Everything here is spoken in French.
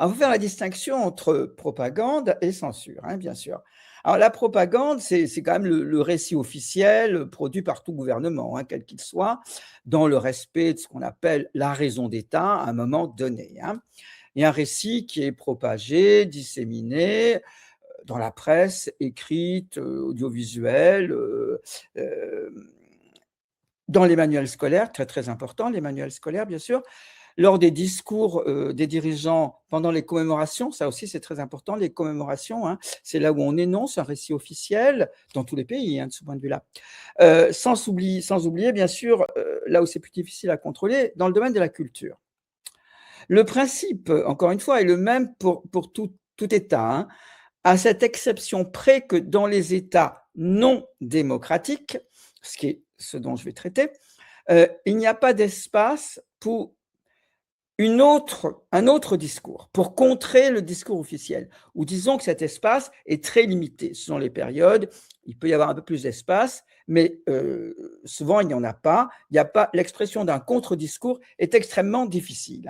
Alors, il faut faire la distinction entre propagande et censure, hein, bien sûr. Alors, la propagande, c'est quand même le récit officiel produit par tout gouvernement, hein, quel qu'il soit, dans le respect de ce qu'on appelle la raison d'État à un moment donné, hein. Il y a un récit qui est propagé, disséminé dans la presse écrite, audiovisuelle, dans les manuels scolaires, très, très important, les manuels scolaires, bien sûr, lors des discours, des dirigeants pendant les commémorations, ça aussi c'est très important, les commémorations, hein, c'est là où on énonce un récit officiel dans tous les pays, hein, de ce point de vue-là. Sans oublier bien sûr, là où c'est plus difficile à contrôler, dans le domaine de la culture. Le principe, encore une fois, est le même pour tout État, hein, à cette exception près que dans les États non démocratiques, ce dont je vais traiter, il n'y a pas d'espace pour un autre discours, pour contrer le discours officiel. Ou disons que cet espace est très limité. Selon les périodes, il peut y avoir un peu plus d'espace, mais souvent il n'y en a pas. Il n'y a pas l'expression d'un contre-discours est extrêmement difficile.